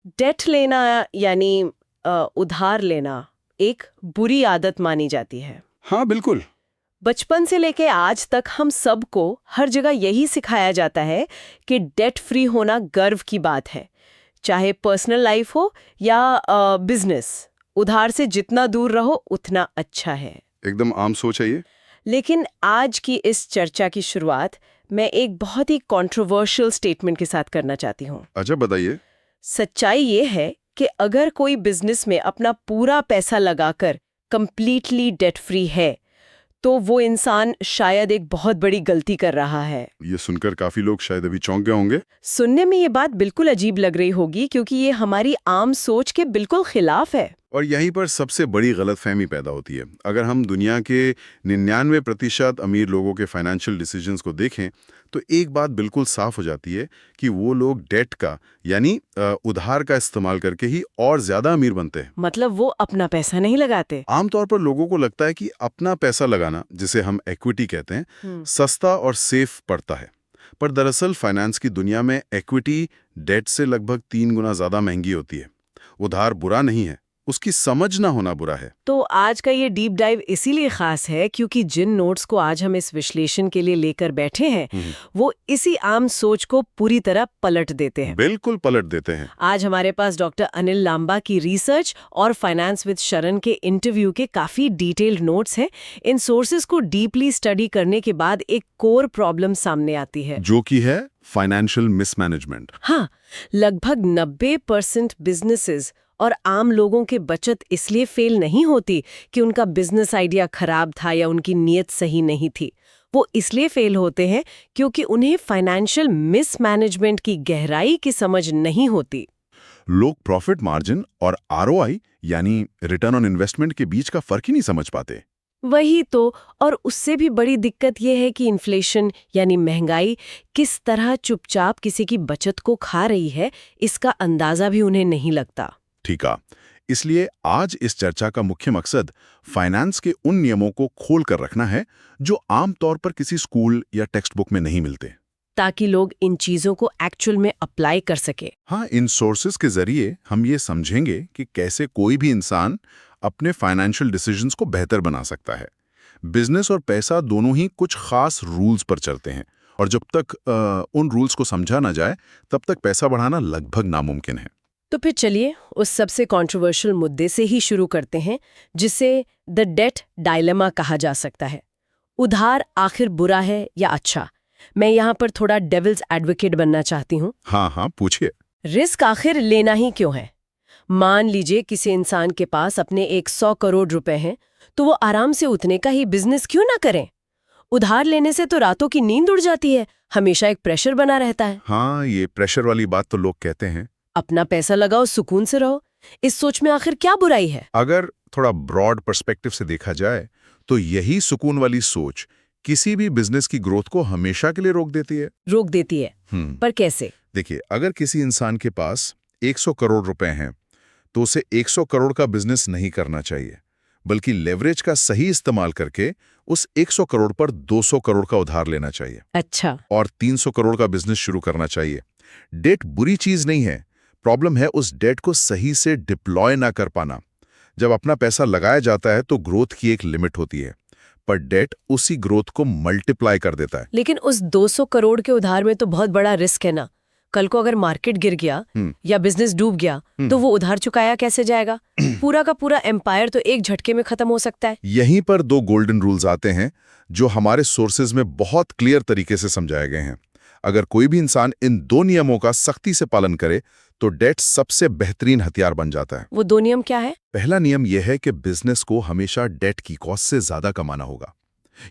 Date लेना यानी उधार लेना एक बुरी आदत मानी जाती है। हाँ बिल्कुल। बचपन से लेके आज तक हम सबको हर जगह यही सिखाया जाता है कि डेट फ्री होना गर्व की बात है, चाहे पर्सनल लाइफ हो या बिजनेस। उधार से जितना दूर रहो उतना अच्छा है। एकदम आम सोच है ये। लेकिन आज की इस चर्चा की शुरुआत मैं एक बहुत ही कंट्रोवर्शियल स्टेटमेंट के साथ करना चाहती हूँ। अच्छा बताइए। सच्चाई ये है कि अगर कोई बिजनेस में अपना पूरा पैसा लगाकर कंप्लीटली डेट फ्री है तो वो इंसान शायद एक बहुत बड़ी गलती कर रहा है। ये सुनकर काफी लोग शायद अभी चौंक गए होंगे। सुनने में ये बात बिल्कुल अजीब लग रही होगी क्योंकि ये हमारी आम सोच के बिल्कुल खिलाफ है। और यहीं पर सबसे बड़ी गलतफहमी पैदा होती है। अगर हम दुनिया के 99% अमीर लोगों के फाइनेंशियल डिसीजंस को देखें तो एक बात बिल्कुल साफ हो जाती है कि वो लोग डेट का यानी उधार का इस्तेमाल करके ही और ज्यादा अमीर बनते हैं। मतलब वो अपना पैसा नहीं लगाते। आमतौर पर लोगों को लगता है कि अपना पैसा लगाना, जिसे हम इक्विटी कहते हैं, सस्ता और सेफ पड़ता है। पर दरअसल फाइनेंस की दुनिया में इक्विटी डेट से लगभग 3 गुना ज्यादा महंगी होती है। उधार बुरा नहीं है, उसकी समझ ना होना बुरा है। तो आज का ये डीप डाइव इसीलिए खास है क्योंकि जिन नोट्स को आज हम इस विश्लेषण के लिए लेकर बैठे हैं वो इसी आम सोच को पूरी तरह पलट देते हैं। बिल्कुल पलट देते हैं। आज हमारे पास डॉक्टर अनिल लांबा की रिसर्च और फाइनेंस विद शरण के इंटरव्यू के काफी डिटेल्ड नोट्स हैं। इन सोर्सेज को डीपली स्टडी करने के बाद एक कोर प्रॉब्लम सामने आती है, जो कि है फाइनेंशियल मिसमैनेजमेंट। हाँ, लगभग 90% बिजनेसेस और आम लोगों की बचत इसलिए फेल नहीं होती कि उनका बिजनेस आइडिया खराब था या उनकी नीयत सही नहीं थी। वो इसलिए फेल होते हैं क्योंकि उन्हें फाइनेंशियल मिसमैनेजमेंट की गहराई की समझ नहीं होती। लोग प्रॉफिट मार्जिन और आरओआई यानी रिटर्न ऑन इन्वेस्टमेंट के बीच का फर्क ही नहीं समझ पाते। वही तो, और उससे भी बड़ी दिक्कत यह है कि इन्फ्लेशन यानी महंगाई किस तरह चुपचाप किसी की बचत को खा रही है, इसका अंदाजा भी उन्हें नहीं लगता। ठीक है, इसलिए आज इस चर्चा का मुख्य मकसद फाइनेंस के उन नियमों को खोल कर रखना है जो आमतौर पर किसी स्कूल या टेक्स्ट बुक में नहीं मिलते, ताकि लोग इन चीजों को एक्चुअल में अप्लाई कर सके। हाँ, इन सोर्सेज के जरिए हम ये समझेंगे कि कैसे कोई भी इंसान अपने फाइनेंशियल डिसीजंस को बेहतर बना सकता है। बिजनेस और पैसा दोनों ही कुछ खास रूल्स पर चलते हैं और जब तक उन रूल्स को समझा ना जाए तब तक पैसा बढ़ाना लगभग नामुमकिन है। तो फिर चलिए उस सबसे कंट्रोवर्शियल मुद्दे से ही शुरू करते हैं जिसे द डेट डायलेमा कहा जा सकता है। उधार आखिर बुरा है या अच्छा? मैं यहाँ पर थोड़ा डेविल्स एडवोकेट बनना चाहती हूँ। हाँ हाँ, पूछिए। रिस्क आखिर लेना ही क्यों है? मान लीजिए किसी इंसान के पास अपने 100 करोड़ रुपए हैं तो वो आराम से उतने का ही बिजनेस क्यों ना करें? उधार लेने से तो रातों की नींद उड़ जाती है, हमेशा एक प्रेशर बना रहता है। हाँ, ये प्रेशर वाली बात तो लोग कहते हैं। अपना पैसा लगाओ, सुकून से रहो। इस सोच में आखिर क्या बुराई है? अगर थोड़ा ब्रॉड पर्सपेक्टिव से देखा जाए तो यही सुकून वाली सोच किसी भी बिजनेस की ग्रोथ को हमेशा के लिए रोक देती है। पर कैसे? देखिए, अगर किसी इंसान के पास 100 करोड़ रुपए हैं तो उसे 100 करोड़ का बिजनेस नहीं करना चाहिए, बल्कि लेवरेज का सही इस्तेमाल करके उस 100 करोड़ पर 200 करोड़ का उधार लेना चाहिए। अच्छा। और 300 करोड़ का बिजनेस शुरू करना चाहिए। डेट बुरी चीज नहीं है, प्रॉब्लम है उस डेट को सही से डिप्लॉय ना कर पाना। जब अपना पैसा लगाया जाता है तो ग्रोथ की एक लिमिट होती है, पर डेट उसी ग्रोथ को मल्टीप्लाई कर देता है। लेकिन उस 200 करोड़ के उधार में तो बहुत बड़ा रिस्क है ना। कल को अगर मार्केट गिर गया या बिजनेस डूब गया तो वो उधार चुकाया कैसे जाएगा? पूरा का पूरा एम्पायर तो एक झटके में खत्म हो सकता है। यहीं पर 2 गोल्डन रूल्स आते हैं जो हमारे सोर्सेज में बहुत क्लियर तरीके से समझाए गए हैं। अगर कोई भी इंसान इन 2 नियमों का सख्ती से पालन करे तो डेट सबसे बेहतरीन हथियार बन जाता है। वो 2 नियम क्या है? पहला नियम यह है कि बिजनेस को हमेशा डेट की कॉस्ट से ज्यादा कमाना होगा।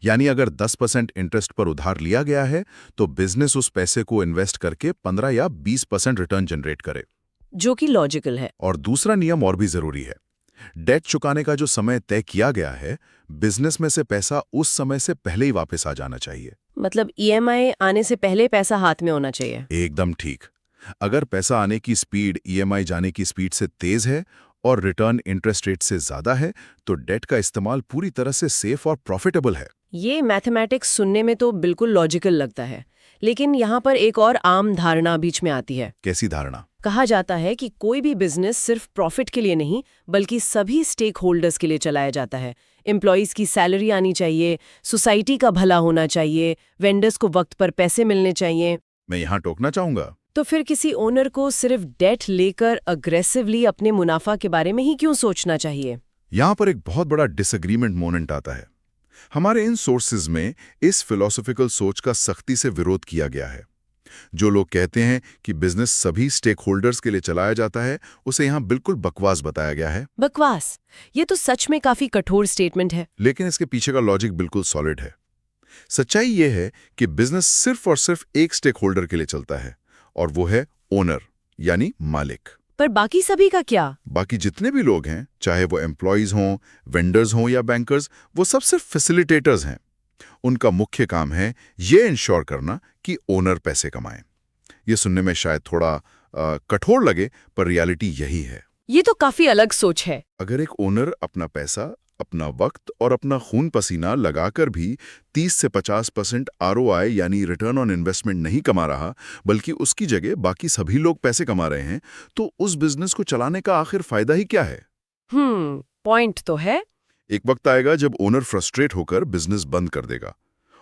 यानी अगर 10% इंटरेस्ट पर उधार लिया गया है तो बिजनेस उस पैसे को इन्वेस्ट करके 15 या 20% रिटर्न जनरेट करे, जो कि लॉजिकल है। और दूसरा नियम और भी जरूरी है। डेट चुकाने का जो समय तय किया गया है, बिजनेस में से पैसा उस समय से पहले ही वापस आ जाना चाहिए। मतलब ईएमआई आने से पहले पैसा हाथ में होना चाहिए। एकदम ठीक। अगर पैसा आने की स्पीड ईएमआई जाने की स्पीड से तेज है और रिटर्न इंटरेस्ट रेट से ज्यादा है तो डेट का इस्तेमाल पूरी तरह से सेफ और प्रॉफिटेबल है। ये मैथमेटिक्स सुनने में तो बिल्कुल लॉजिकल लगता है, लेकिन यहाँ पर एक और आम धारणा बीच में आती है। कैसी धारणा? कहा जाता है कि कोई भी बिजनेस सिर्फ प्रॉफिट के लिए नहीं बल्कि सभी स्टेक होल्डर्स के लिए चलाया जाता है। एम्प्लॉयज़ की सैलरी आनी चाहिए, सोसाइटी का भला होना चाहिए, वेंडर्स को वक्त पर पैसे मिलने चाहिए। मैं यहाँ टोकना चाहूंगा। तो फिर किसी ओनर को सिर्फ डेट लेकर अग्रेसिवली अपने मुनाफा के बारे में ही क्यों सोचना चाहिए? यहाँ पर एक बहुत बड़ा डिसएग्रीमेंट मोमेंट आता है। हमारे इन सोर्सेज में इस फिलोसॉफिकल सोच का सख्ती से विरोध किया गया है। जो लोग कहते हैं कि बिजनेस सभी स्टेक होल्डर्स के लिए चलाया जाता है, उसे यहाँ बिल्कुल बकवास बताया गया है। बकवास? ये तो सच में काफी कठोर स्टेटमेंट है। लेकिन इसके पीछे का लॉजिक बिल्कुल सॉलिड है। सच्चाई ये है कि बिजनेस सिर्फ और सिर्फ एक स्टेक होल्डर के लिए चलता है, और वो है ओनर, यानी मालिक। पर बाकी सभी का क्या? बाकी जितने भी लोग हैं, चाहे वो एम्प्लॉयज हों, वेंडर्स हों या बैंकर्स, वो सब सिर्फ फैसिलिटेटर्स हैं। उनका मुख्य काम है ये इंश्योर करना कि ओनर पैसे कमाए। ये सुनने में शायद थोड़ा कठोर लगे, पर रियलिटी यही है। ये तो काफी अलग सोच है। अगर एक ओनर अपना पैसा, अपना वक्त और अपना खून पसीना लगाकर भी 30 से 50% ROI यानी रिटर्न ऑन इन्वेस्टमेंट नहीं कमा रहा, बल्कि उसकी जगह बाकी सभी लोग पैसे कमा रहे हैं, तो उस बिजनेस को चलाने का आखिर फायदा ही क्या है? पॉइंट तो है। एक वक्त आएगा जब ओनर फ्रस्ट्रेट होकर बिजनेस बंद कर देगा,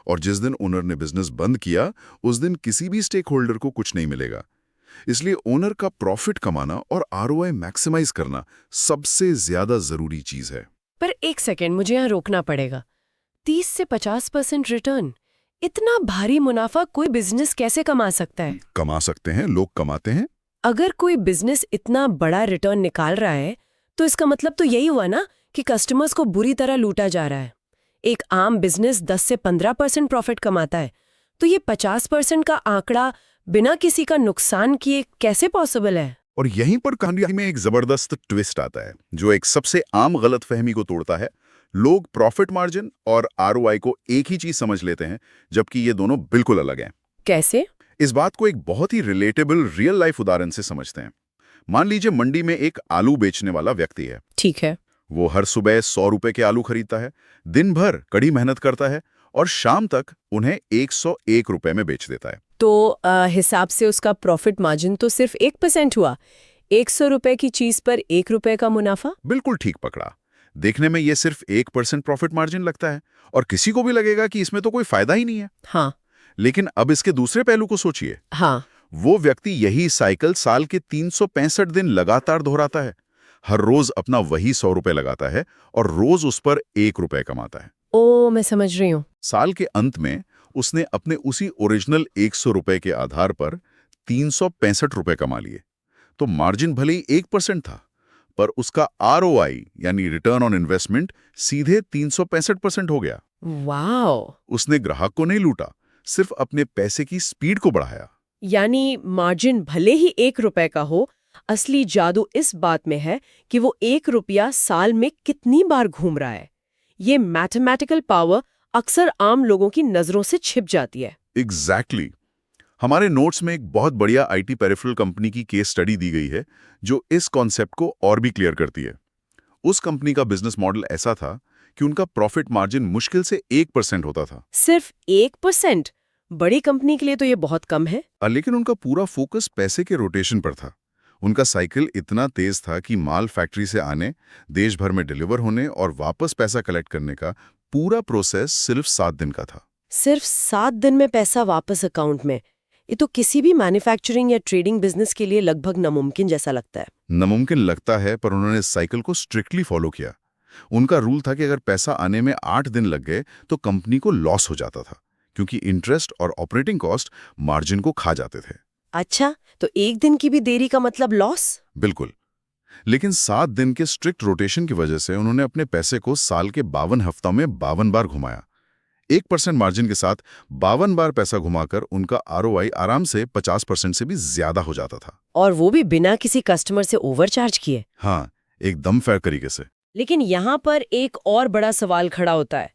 और जिस दिन ओनर ने बिजनेस बंद किया, उस दिन किसी भी स्टेक होल्डर को कुछ नहीं मिलेगा। इसलिए ओनर का प्रॉफिट कमाना और ROI मैक्सिमाइज करना सबसे ज्यादा जरूरी चीज है। पर एक सेकेंड, मुझे यहाँ रोकना पड़ेगा। 30 से 50% रिटर्न, इतना भारी मुनाफा कोई बिजनेस कैसे कमा सकता है? कमा सकते हैं, लोग कमाते हैं। अगर कोई बिजनेस इतना बड़ा रिटर्न निकाल रहा है, तो इसका मतलब तो यही हुआ ना कि कस्टमर्स को बुरी तरह लूटा जा रहा है। एक आम बिजनेस 10 से 15% प्रॉफिट कमाता है, तो ये 50% का आंकड़ा बिना किसी का नुकसान किए कैसे पॉसिबल है? और यहीं पर कहानी में एक जबरदस्त ट्विस्ट आता है, जो एक सबसे आम गलतफहमी को तोड़ता है। लोग प्रॉफिट मार्जिन और ROI को एक ही चीज समझ लेते हैं, जबकि ये दोनों बिल्कुल अलग हैं। कैसे? इस बात को एक बहुत ही रिलेटेबल रियल लाइफ उदाहरण से समझते हैं। मान लीजिए मंडी में एक आलू बेचने वाला व्यक्ति है। ठीक है। वो हर सुबह 100 रुपए के आलू खरीदता है, दिन भर कड़ी मेहनत करता है, और शाम तक उन्हें 101 रुपए में बेच देता है। तो हिसाब से उसका प्रॉफिट मार्जिन तो सिर्फ 1% हुआ। 100 रुपए की चीज पर 1 रुपए का मुनाफा। बिल्कुल ठीक पकड़ा। देखने में ये सिर्फ 1% प्रॉफिट मार्जिन लगता है, और किसी को भी लगेगा कि इसमें तो कोई फायदा ही नहीं है। हाँ। लेकिन अब इसके दूसरे पहलू को सोचिए। हाँ। वो व्यक्ति यही साइकिल साल के 365 दिन लगातार दोहराता है। हर रोज अपना वही 100 रुपए लगाता है, और रोज उस पर 1 रुपए कमाता है। ओ, मैं समझ रही हूँ। साल के अंत में उसने अपने उसी ओरिजिनल 100 रुपए के आधार पर 365 रुपए कमा लिए। तो मार्जिन भले ही 1% था, पर उसका ROI यानी रिटर्न ऑन इन्वेस्टमेंट सीधे 365% हो गया। वाओ! उसने ग्राहक को नहीं लूटा, सिर्फ अपने पैसे की स्पीड को बढ़ाया। यानी मार्जिन भले ही 1 रुपए का हो, असली जादू इस बात में है कि वो 1 रुपया साल में कितनी बार घूम रहा है। ये मैथमेटिकल पावर अक्सर आम लोगों की नजरों से छिप जाती है। एग्जैक्टली। हमारे नोट्स में एक बहुत बढ़िया IT पेरिफेरल कंपनी की केस स्टडी दी गई है, जो इस कॉन्सेप्ट को और भी क्लियर करती है। उस कंपनी का बिजनेस मॉडल ऐसा था कि उनका प्रॉफिट मार्जिन मुश्किल से 1% होता था। सिर्फ 1%? बड़ी कंपनी के लिए तो ये बहुत कम है। लेकिन उनका पूरा फोकस पैसे के रोटेशन पर था। उनका साइकिल इतना तेज था कि माल फैक्ट्री से आने, देश भर में डिलीवर होने और वापस पैसा कलेक्ट करने का पूरा प्रोसेस सिर्फ 7 दिन का था। सिर्फ 7 दिन में पैसा वापस अकाउंट में? ये तो किसी भी मैन्युफैक्चरिंग या ट्रेडिंग बिजनेस के लिए लगभग नामुमकिन जैसा लगता है। नामुमकिन लगता है, पर उन्होंने इस साइकिल को स्ट्रिक्टली फॉलो किया। उनका रूल था कि अगर पैसा आने में 8 दिन लग गए तो कंपनी को लॉस हो जाता था, क्योंकि इंटरेस्ट और ऑपरेटिंग कॉस्ट मार्जिन को खा जाते थे। अच्छा, तो 1 दिन की भी देरी का मतलब लॉस? बिल्कुल। लेकिन 7 दिन के स्ट्रिक्ट रोटेशन की वजह से उन्होंने अपने पैसे को साल के 52 हफ्तों में 52 बार घुमाया। 1% मार्जिन के साथ 52 बार पैसा घुमाकर उनका ROI आराम से 50% से भी ज्यादा हो जाता था। और वो भी बिना किसी कस्टमर से ओवरचार्ज किए। हाँ, एकदम फेयर तरीके से। लेकिन यहाँ पर एक और बड़ा सवाल खड़ा होता है।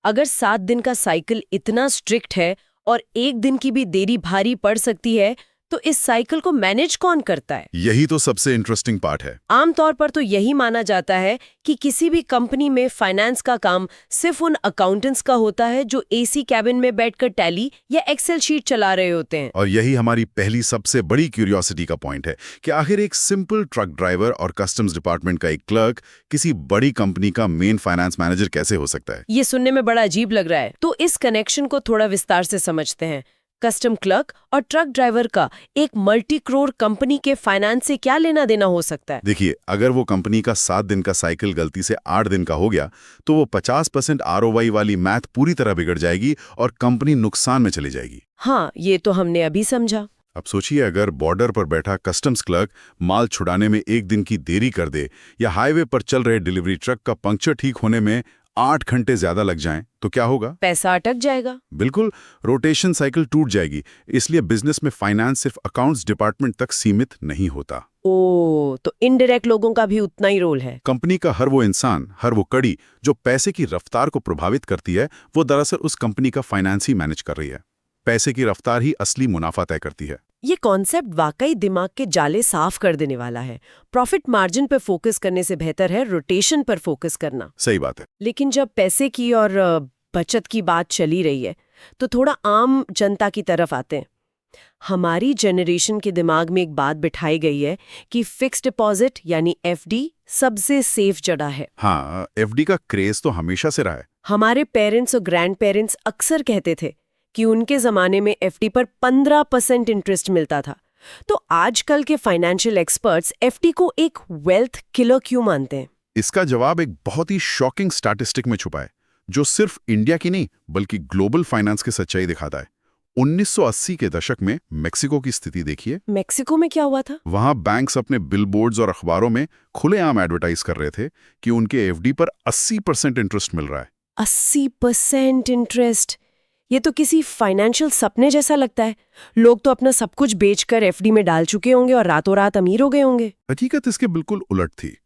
अगर 7 दिन का साइकिल इतना स्ट्रिक्ट है और 1 दिन की भी देरी भारी पड़ सकती है, तो इस साइकिल को मैनेज कौन करता है? यही तो सबसे इंटरेस्टिंग पार्ट है। आमतौर पर तो यही माना जाता है कि किसी भी कंपनी में फाइनेंस का काम सिर्फ उन अकाउंटेंट्स का होता है जो एसी कैबिन में बैठकर टैली या एक्सेल शीट चला रहे होते हैं। और यही हमारी पहली सबसे बड़ी क्यूरियोसिटी का पॉइंट है कि आखिर एक सिंपल ट्रक ड्राइवर और कस्टम्स डिपार्टमेंट का एक क्लर्क किसी बड़ी कंपनी का मेन फाइनेंस मैनेजर कैसे हो सकता है? ये सुनने में बड़ा अजीब लग रहा है, तो इस कनेक्शन को थोड़ा विस्तार से समझते हैं। कस्टम क्लर्क और ट्रक ड्राइवर का एक मल्टी करोड़ कंपनी के फाइनेंस से क्या लेना देना हो सकता है? देखिए, अगर वो कंपनी का 7 दिन का साइकिल गलती से 8 दिन का हो गया तो वो 50% ROI वाली मैथ पूरी तरह बिगड़ जाएगी और कंपनी नुकसान में चली जाएगी। हाँ, ये तो हमने अभी समझा। अब सोचिए, अगर बॉर्डर पर बैठा कस्टम्स क्लर्क माल छुड़ाने में 1 दिन की देरी कर दे या हाईवे पर चल रहे डिलीवरी ट्रक का पंक्चर ठीक होने में 8 घंटे ज्यादा लग जाएं, तो क्या होगा? पैसा अटक जाएगा। बिल्कुल, रोटेशन साइकिल टूट जाएगी। इसलिए बिजनेस में फाइनेंस सिर्फ अकाउंट्स डिपार्टमेंट तक सीमित नहीं होता। तो इनडायरेक्ट लोगों का भी उतना ही रोल है। कंपनी का हर वो इंसान, हर वो कड़ी जो पैसे की रफ्तार को प्रभावित करती है, वो दरअसल उस कंपनी का फाइनेंस ही मैनेज कर रही है। पैसे की रफ्तार ही असली मुनाफा तय करती है। ये कॉन्सेप्ट वाकई दिमाग के जाले साफ कर देने वाला है। प्रॉफिट मार्जिन पर फोकस करने से बेहतर है रोटेशन पर फोकस करना। सही बात है। लेकिन जब पैसे की और बचत की बात चली रही है, तो थोड़ा आम जनता की तरफ आते हैं। हमारी जनरेशन के दिमाग में एक बात बिठाई गई है कि फिक्स्ड डिपॉजिट यानी FD सबसे सेफ जगह है। हाँ, FD का क्रेज तो हमेशा से रहा है। हमारे पेरेंट्स और ग्रैंड पेरेंट्स अक्सर कहते थे कि उनके जमाने में FD पर 15% इंटरेस्ट मिलता था। तो आजकल के फाइनेंशियल एक्सपर्ट्स FD को एक वेल्थ किलर क्यों मानते हैं? इसका जवाब एक बहुत ही शॉकिंग स्टैटिस्टिक में छुपा है, जो सिर्फ इंडिया की नहीं बल्कि ग्लोबल फाइनेंस की सच्चाई दिखाता है। 1980 के दशक में मेक्सिको की स्थिति देखिए। मेक्सिको में क्या हुआ था? वहां बैंक्स अपने बिलबोर्ड्स और अखबारों में खुलेआम एडवर्टाइज कर रहे थे कि उनके FD पर 80% इंटरेस्ट मिल रहा है। 80% इंटरेस्ट? ये तो किसी फाइनेंशियल सपने जैसा लगता है। लोग तो अपना सब कुछ बेचकर FD में डाल चुके होंगे और रातों रात अमीर हो गए होंगे। हकीकत इसके बिल्कुल उलट थी।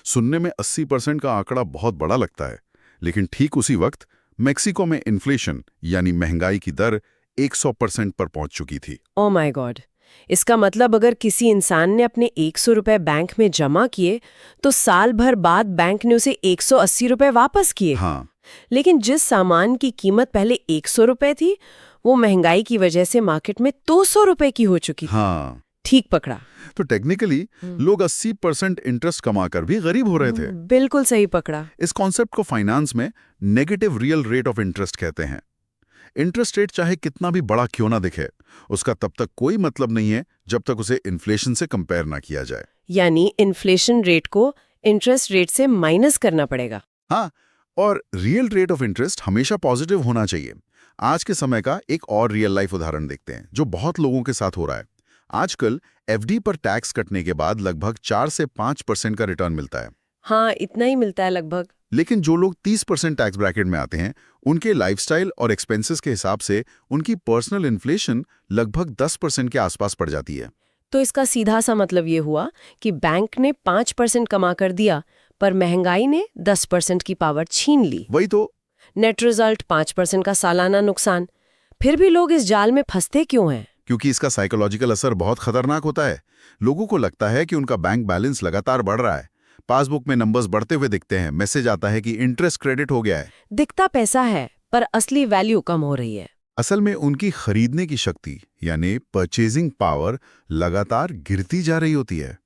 सुनने में 80% का आंकड़ा बहुत बड़ा लगता है, लेकिन ठीक उसी वक्त मेक्सिको में इन्फ्लेशन यानी महंगाई की दर 100% पर पहुंच चुकी थी। Oh my God! इसका मतलब अगर किसी इंसान ने अपने 100 रुपए बैंक में जमा किए तो साल भर बाद बैंक ने उसे 180 रुपए वापस किए। हाँ, लेकिन जिस सामान की कीमत पहले 100 रुपए थी, वो महंगाई की वजह से मार्केट में 200 रुपए की हो चुकी थी। हाँ, ठीक पकड़ा। तो टेक्निकली लोग 80% इंटरेस्ट कमाकर भी गरीब हो रहे थे। बिल्कुल सही पकड़ा। इस कॉन्सेप्ट को फाइनेंस में negative real rate of interest कहते हैं। इंटरेस्ट रेट चाहे कितना भी बड़ा क्यों ना दिखे, उसका तब तक कोई मतलब नहीं है जब तक उसे इन्फ्लेशन से कंपेयर ना किया जाए। यानी इन्फ्लेशन रेट को इंटरेस्ट रेट से माइनस करना पड़ेगा। हाँ, और रियल रेट ऑफ इंटरेस्ट हमेशा पॉजिटिव होना चाहिए। आज के समय का एक और रियल लाइफ उदाहरण देखते हैं जो बहुत लोगों के साथ हो रहा है। आजकल FD पर टैक्स कटने के बाद लगभग 4 से 5% का रिटर्न मिलता है। हाँ, इतना ही मिलता है लगभग। लेकिन जो लोग 30% टैक्स ब्रैकेट में आते हैं, उनके लाइफस्टाइल और एक्सपेंसेस के हिसाब से उनकी पर्सनल इन्फ्लेशन लगभग 10% के आसपास पड़ जाती है। तो इसका सीधा सा मतलब ये हुआ कि बैंक ने 5% कमा कर दिया, पर महंगाई ने 10% की पावर छीन ली। वही तो। नेट रिजल्ट 5% का सालाना नुकसान। फिर भी लोग इस जाल में फंसते क्यों हैं? क्योंकि इसका साइकोलॉजिकल असर बहुत खतरनाक होता है। लोगों को लगता है कि उनका बैंक बैलेंस लगातार बढ़ रहा है, पासबुक में नंबर्स बढ़ते हुए दिखते हैं, मैसेज आता है कि इंटरेस्ट क्रेडिट हो गया है। दिखता पैसा है, पर असली वैल्यू कम हो रही है। असल में उनकी खरीदने की शक्ति यानी परचेजिंग पावर लगातार गिरती जा रही होती है।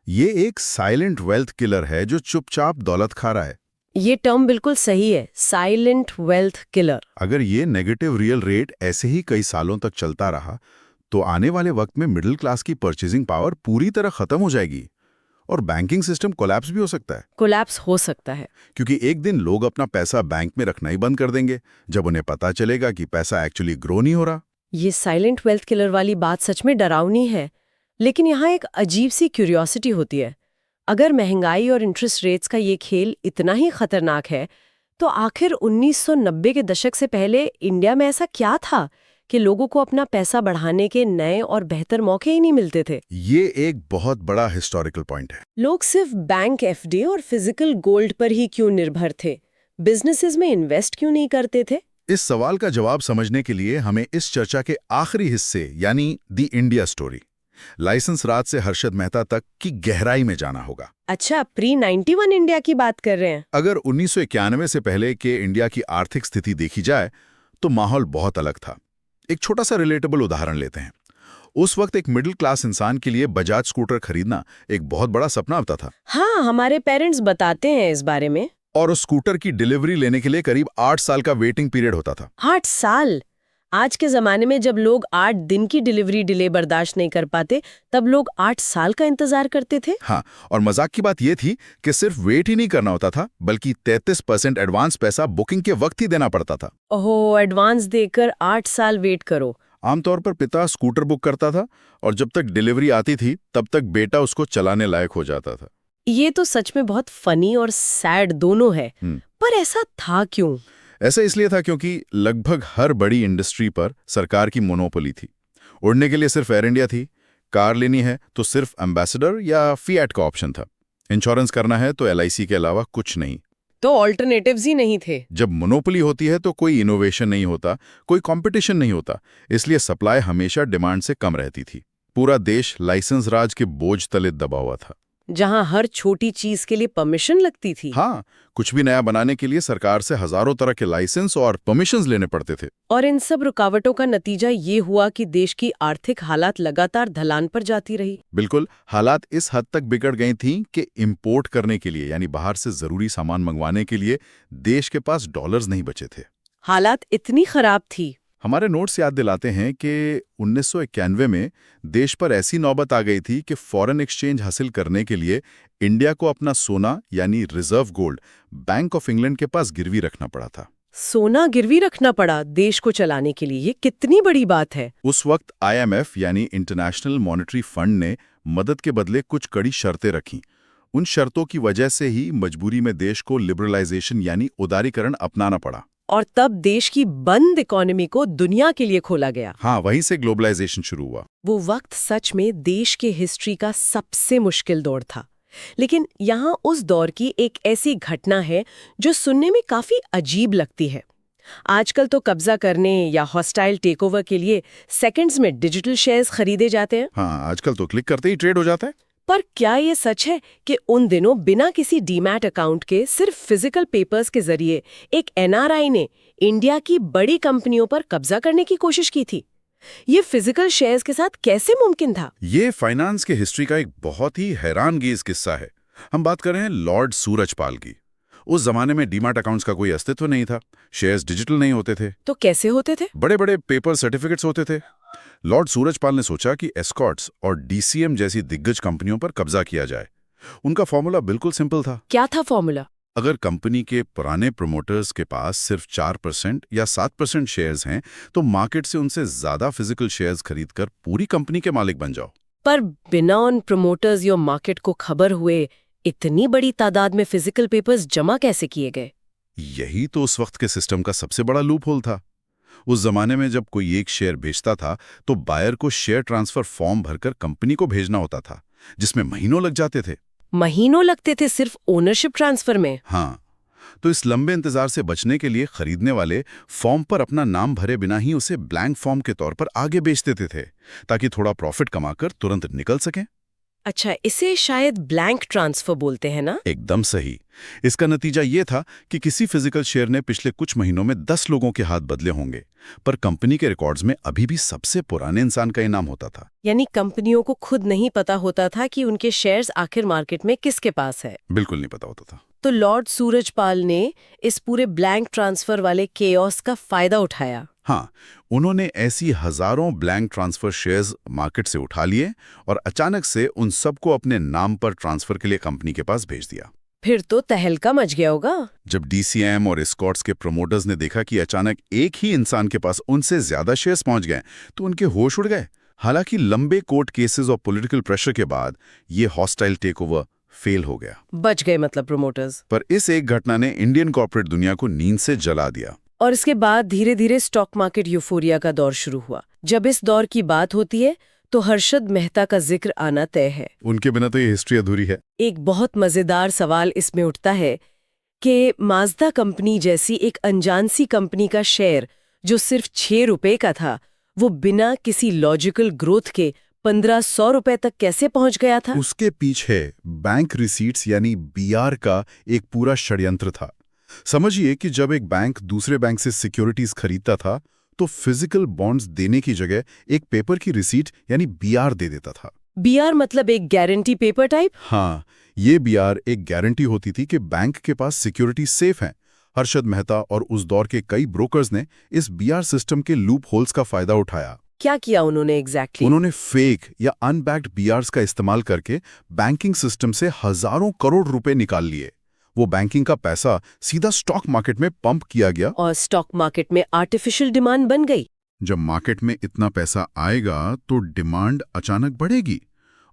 ये एक साइलेंट वेल्थ किलर है जो चुपचाप दौलत खा रहा है। ये टर्म बिल्कुल सही है, साइलेंट वेल्थ किलर। अगर ये नेगेटिव रियल रेट ऐसे ही कई सालों तक चलता रहा तो आने वाले वक्त में मिडिल क्लास की परचेजिंग पावर पूरी तरह खत्म हो जाएगी और बैंकिंग सिस्टम कोलैप्स भी हो सकता है। कोलैप्स हो सकता है क्योंकि एक दिन लोग अपना पैसा बैंक में रखना ही बंद कर देंगे जब उन्हें पता चलेगा कि पैसा एक्चुअली ग्रो नहीं हो रहा। ये साइलेंट वेल्थ किलर वाली बात सच में डरावनी है, लेकिन यहाँ एक अजीब सी क्यूरियोसिटी होती है। अगर महंगाई और इंटरेस्ट रेट्स का ये खेल इतना ही खतरनाक है, तो आखिर 1990 के दशक से पहले इंडिया में ऐसा क्या था कि लोगों को अपना पैसा बढ़ाने के नए और बेहतर मौके ही नहीं मिलते थे? ये एक बहुत बड़ा हिस्टोरिकल पॉइंट है। लोग सिर्फ बैंक FD और फिजिकल गोल्ड पर ही क्यों निर्भर थे? बिजनेसेस में इन्वेस्ट क्यों नहीं करते थे? इस सवाल का जवाब समझने के लिए हमें इस चर्चा के आखिरी हिस्से यानी दी इंडिया स्टोरी, लाइसेंस राज से हर्षद मेहता तक की गहराई में जाना होगा। अच्छा, प्री 91 इंडिया की बात कर रहे हैं। अगर 1991 से पहले के इंडिया की आर्थिक स्थिति देखी जाए तो माहौल बहुत अलग था। एक छोटा सा रिलेटेबल उदाहरण लेते हैं। उस वक्त एक मिडिल क्लास इंसान के लिए बजाज स्कूटर खरीदना एक बहुत बड़ा सपना होता था। हाँ, हमारे पेरेंट्स बताते हैं इस बारे में। और उस स्कूटर की डिलीवरी लेने के लिए करीब 8 साल का वेटिंग पीरियड होता था। 8 साल? आज के जमाने में जब लोग 8 दिन की डिलीवरी डिले बर्दाश्त नहीं कर पाते, तब लोग 8 साल का इंतजार करते थे। हाँ, और मजाक की बात यह थी कि सिर्फ वेट ही नहीं करना होता था, बल्कि 33% एडवांस पैसा बुकिंग के वक्त ही देना पड़ता था। ओहो, एडवांस देकर 8 साल वेट करो। आमतौर पर पिता स्कूटर बुक करता था और जब तक डिलीवरी आती थी तब तक बेटा उसको चलाने लायक हो जाता था। ये तो सच में बहुत फनी और सैड दोनों है। पर ऐसा था क्यों? ऐसा इसलिए था क्योंकि लगभग हर बड़ी इंडस्ट्री पर सरकार की मोनोपोली थी। उड़ने के लिए सिर्फ एयर इंडिया थी, कार लेनी है तो सिर्फ एम्बेसडर या फिएट का ऑप्शन था, इंश्योरेंस करना है तो LIC के अलावा कुछ नहीं। तो ऑल्टरनेटिव्स ही नहीं थे। जब मोनोपोली होती है तो कोई इनोवेशन नहीं होता, कोई कंपटीशन नहीं होता, इसलिए सप्लाई हमेशा डिमांड से कम रहती थी। पूरा देश लाइसेंस राज के बोझ तले दबा हुआ था, जहां हर छोटी चीज के लिए परमिशन लगती थी। हाँ, कुछ भी नया बनाने के लिए सरकार से हजारों तरह के लाइसेंस और परमिशंस लेने पड़ते थे। और इन सब रुकावटों का नतीजा ये हुआ कि देश की आर्थिक हालात लगातार ढलान पर जाती रही। बिल्कुल, हालात इस हद तक बिगड़ गई थीं कि इंपोर्ट करने के लिए यानी बाहर से जरूरी सामान मंगवाने के लिए देश के पास डॉलर्स नहीं बचे थे। हालात इतनी खराब थी। हमारे नोट्स याद दिलाते हैं कि 1991 में देश पर ऐसी नौबत आ गई थी कि फॉरेन एक्सचेंज हासिल करने के लिए इंडिया को अपना सोना यानी reserve gold bank of England के पास गिरवी रखना पड़ा था। सोना गिरवी रखना पड़ा देश को चलाने के लिए? ये कितनी बड़ी बात है। उस वक्त IMF यानी इंटरनेशनल मॉनेटरी फंड ने मदद के बदले कुछ कड़ी शर्तें रखीं। उन शर्तों की वजह से ही मजबूरी में देश को लिबरलाइजेशन यानी उदारीकरण अपनाना पड़ा। और तब देश की बंद इकोनॉमी को दुनिया के लिए खोला गया। हाँ, वहीं से ग्लोबलाइजेशन शुरू हुआ। वो वक्त सच में देश के हिस्ट्री का सबसे मुश्किल दौर था। लेकिन यहाँ उस दौर की एक ऐसी घटना है जो सुनने में काफी अजीब लगती है। आजकल तो कब्जा करने या हॉस्टाइल टेकओवर के लिए सेकंड्स में डिजिटल शेयर्स खरीदे जाते हैं। हाँ, आजकल तो क्लिक करते ही ट्रेड हो जाता है। पर क्या ये सच है कि उन दिनों बिना किसी डीमैट अकाउंट के सिर्फ फिजिकल पेपर्स के जरिए एक NRI ने इंडिया की बड़ी कंपनियों पर कब्जा करने की कोशिश की थी? ये फिजिकल शेयर्स के साथ कैसे मुमकिन था? ये फाइनेंस के हिस्ट्री का एक बहुत ही हैरानगेज किस्सा है। हम बात कर रहे हैं लॉर्ड सूरजपाल की। उस जमाने में डीमैट अकाउंट्स का कोई अस्तित्व नहीं था, शेयर्स डिजिटल नहीं होते थे। तो कैसे होते थे? बड़े बड़े पेपर सर्टिफिकेट्स होते थे। लॉर्ड सूरजपाल ने सोचा कि एस्कॉर्ट्स और DCM जैसी दिग्गज कंपनियों पर कब्जा किया जाए। उनका फॉर्मूला बिल्कुल सिंपल था। क्या था फॉर्मूला? अगर कंपनी के पुराने प्रमोटर्स के पास सिर्फ 4% या 7% शेयर्स हैं, तो मार्केट से उनसे ज्यादा फिजिकल शेयर्स खरीदकर पूरी कंपनी के मालिक बन जाओ। पर बिना उन प्रमोटर्स या मार्केट को खबर हुए इतनी बड़ी तादाद में फिजिकल पेपर्स जमा कैसे किए गए? यही तो उस वक्त के सिस्टम का सबसे बड़ा लूप होल था। उस जमाने में जब कोई एक शेयर बेचता था तो बायर को शेयर ट्रांसफर फॉर्म भरकर कंपनी को भेजना होता था, जिसमें महीनों लग जाते थे। महीनों लगते थे सिर्फ ओनरशिप ट्रांसफर में? हाँ, तो इस लंबे इंतजार से बचने के लिए खरीदने वाले फॉर्म पर अपना नाम भरे बिना ही उसे ब्लैंक फॉर्म के तौर पर आगे बेच देते थे, ताकि थोड़ा प्रॉफिट कमाकर तुरंत निकल सकें। अच्छा, इसे शायद ब्लैंक ट्रांसफर बोलते हैं ना? एकदम सही। इसका नतीजा ये था कि किसी फिजिकल शेयर ने पिछले कुछ महीनों में 10 लोगों के हाथ बदले होंगे, पर कंपनी के रिकॉर्ड्स में अभी भी सबसे पुराने इंसान का ही नाम होता था। यानी कंपनियों को खुद नहीं पता होता था कि उनके शेयर्स आखिर मार्केट में किसके पास है। बिल्कुल नहीं पता होता था। तो लॉर्ड सूरजपाल ने इस पूरे ब्लैंक ट्रांसफर वाले केओस का फायदा उठाया। हाँ, उन्होंने ऐसी हजारों ब्लैंक ट्रांसफर शेयर्स मार्केट से उठा लिए और अचानक से उन सबको अपने नाम पर ट्रांसफर के लिए कंपनी के पास भेज दिया। फिर तो तहलका मच गया होगा। जब DCM और एस्कॉर्ट्स के प्रमोटर्स ने देखा कि अचानक एक ही इंसान के पास उनसे ज्यादा शेयर्स पहुंच गए, तो उनके होश उड़ गए। हालांकि लंबे कोर्ट केसेस और पॉलिटिकल प्रेशर के बाद ये हॉस्टाइल टेकओवर फेल हो गया। बच गए मतलब प्रमोटर्स। पर इस एक घटना ने इंडियन कॉर्पोरेट दुनिया को नींद से जला दिया। और इसके बाद धीरे धीरे स्टॉक मार्केट यूफोरिया का दौर शुरू हुआ। जब इस दौर की बात होती है तो हर्षद मेहता का जिक्र आना तय है। उनके बिना तो ये हिस्ट्री अधूरी है। एक बहुत मजेदार सवाल इसमें उठता है कि माज़दा कंपनी जैसी एक अनजान सी कंपनी का शेयर जो सिर्फ 6 रुपए का था, वो बिना किसी लॉजिकल ग्रोथ के 1500 रुपए तक कैसे पहुंच गया था? उसके पीछे बैंक रिसीट्स यानी बीआर का एक पूरा षड्यंत्र था। समझिए कि जब एक बैंक दूसरे बैंक से सिक्योरिटीज खरीदता था तो फिजिकल बॉन्ड्स देने की जगह एक पेपर की रिसीट यानी बीआर दे देता था। बीआर मतलब एक गारंटी पेपर टाइप? हाँ, ये बीआर एक गारंटी होती थी कि बैंक के पास सिक्योरिटी सेफ है। हर्षद मेहता और उस दौर के कई ब्रोकर्स ने इस बीआर सिस्टम के लूप होल्स का फायदा उठाया। क्या किया उन्होंने एग्जैक्टली? उन्होंने फेक या अनबैक्ड बीआर्स का इस्तेमाल करके बैंकिंग सिस्टम से हजारों करोड़ रुपए निकाल लिए। वो बैंकिंग का पैसा सीधा स्टॉक मार्केट में पंप किया गया और स्टॉक मार्केट में आर्टिफिशियल डिमांड बन गई। जब मार्केट में इतना पैसा आएगा तो डिमांड अचानक बढ़ेगी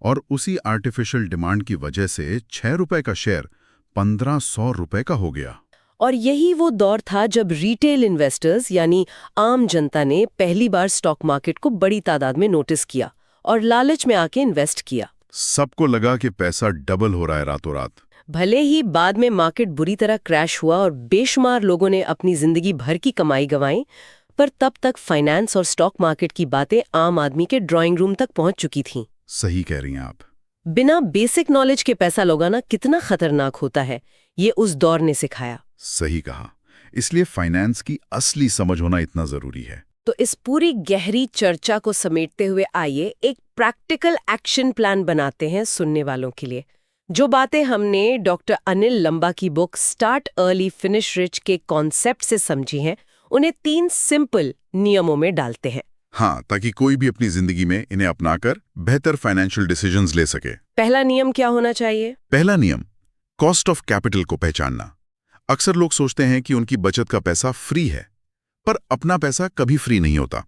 और उसी आर्टिफिशियल डिमांड की वजह से 6 रुपए का शेयर 1500 रुपए का हो गया। और यही वो दौर था जब रिटेल इन्वेस्टर्स यानी आम जनता ने पहली बार स्टॉक मार्केट को बड़ी तादाद में नोटिस किया और लालच में आके इन्वेस्ट किया। सबको लगा कि पैसा डबल हो रहा है रातों रात। भले ही बाद में मार्केट बुरी तरह क्रैश हुआ और बेशुमार लोगों ने अपनी जिंदगी भर की कमाई गंवाई, पर तब तक फाइनेंस और स्टॉक मार्केट की बातें आम आदमी के ड्राइंग रूम तक पहुंच चुकी थीं। सही कह रही हैं आप। बिना बेसिक नॉलेज के पैसा लगाना कितना खतरनाक होता है, ये उस दौर ने सिखाया। सही कहा। इसलिए फाइनेंस की असली समझ होना इतना जरूरी है। तो इस पूरी गहरी चर्चा को समेटते हुए आइए एक प्रैक्टिकल एक्शन प्लान बनाते हैं सुनने वालों के लिए। जो बातें हमने डॉक्टर अनिल लंबा की book start early finish rich के कॉन्सेप्ट से समझी हैं, उन्हें 3 सिंपल नियमों में डालते हैं। हाँ, ताकि कोई भी अपनी जिंदगी में इन्हें अपनाकर बेहतर फाइनेंशियल डिसीजंस ले सके। पहला नियम क्या होना चाहिए? पहला नियम, कॉस्ट ऑफ कैपिटल को पहचानना। अक्सर लोग सोचते हैं कि उनकी बचत का पैसा फ्री है, पर अपना पैसा कभी फ्री नहीं होता।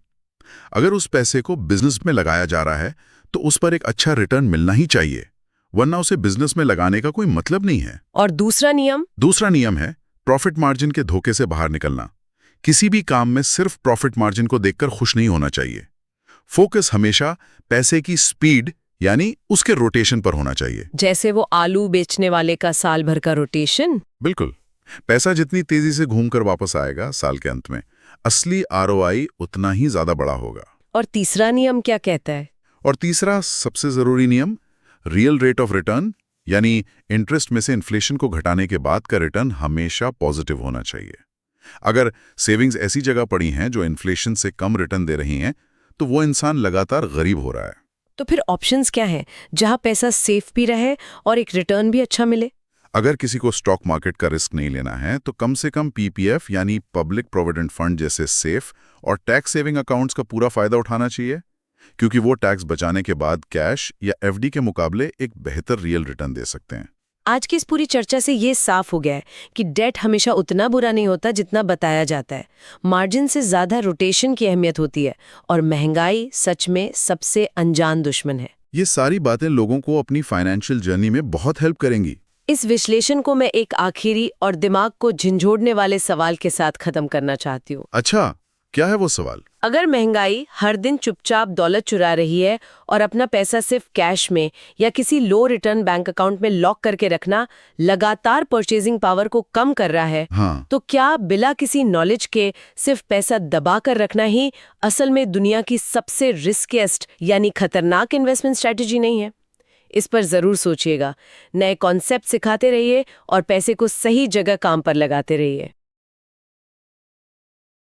अगर उस पैसे को बिजनेस में लगाया जा रहा है तो उस पर एक अच्छा रिटर्न मिलना ही चाहिए, वरना उसे बिजनेस में लगाने का कोई मतलब नहीं है। और दूसरा नियम? दूसरा नियम है प्रॉफिट मार्जिन के धोखे से बाहर निकलना। किसी भी काम में सिर्फ प्रॉफिट मार्जिन को देखकर खुश नहीं होना चाहिए। फोकस हमेशा पैसे की स्पीड यानी उसके रोटेशन पर होना चाहिए। जैसे वो आलू बेचने वाले का साल भर का रोटेशन? बिल्कुल। पैसा जितनी तेजी से घूमकर वापस आएगा साल के अंत में, असली आरओआई उतना ही ज्यादा बड़ा होगा। और तीसरा नियम क्या कहता है? और तीसरा सबसे जरूरी नियम, रियल रेट ऑफ रिटर्न यानी इंटरेस्ट में से इन्फ्लेशन को घटाने के बाद का रिटर्न हमेशा पॉजिटिव होना चाहिए। अगर सेविंग्स ऐसी जगह पड़ी हैं जो इन्फ्लेशन से कम रिटर्न दे रही हैं, तो वो इंसान लगातार गरीब हो रहा है। तो फिर ऑप्शंस क्या हैं जहां पैसा सेफ भी रहे और एक रिटर्न भी अच्छा मिले? अगर किसी को स्टॉक मार्केट का रिस्क नहीं लेना है तो कम से कम पीपीएफ यानी पब्लिक प्रोविडेंट फंड जैसे सेफ और टैक्स सेविंग अकाउंट्स का पूरा फायदा उठाना चाहिए, क्योंकि वो टैक्स बचाने के बाद कैश या एफडी के मुकाबले एक बेहतर रियल रिटर्न दे सकते हैं। आज की इस पूरी चर्चा से ये साफ हो गया है कि डेट हमेशा उतना बुरा नहीं होता जितना बताया जाता है। मार्जिन से ज्यादा रोटेशन की अहमियत होती है और महंगाई सच में सबसे अनजान दुश्मन है। ये सारी बातें लोगों को अपनी फाइनेंशियल जर्नी में बहुत हेल्प करेंगी। इस विश्लेषण को मैं एक आखिरी और दिमाग को झंझोड़ने वाले सवाल के साथ खत्म करना चाहती हूँ। अच्छा, क्या है वो सवाल? अगर महंगाई हर दिन चुपचाप दौलत चुरा रही है और अपना पैसा सिर्फ कैश में या किसी लो रिटर्न बैंक अकाउंट में लॉक करके रखना लगातार परचेजिंग पावर को कम कर रहा है, हाँ। तो क्या बिना किसी नॉलेज के सिर्फ पैसा दबा कर रखना ही असल में दुनिया की सबसे रिस्कीएस्ट यानी खतरनाक इन्वेस्टमेंट स्ट्रैटेजी नहीं है? इस पर जरूर सोचिएगा। नए कॉन्सेप्ट सिखाते रहिए और पैसे को सही जगह काम पर लगाते रहिए।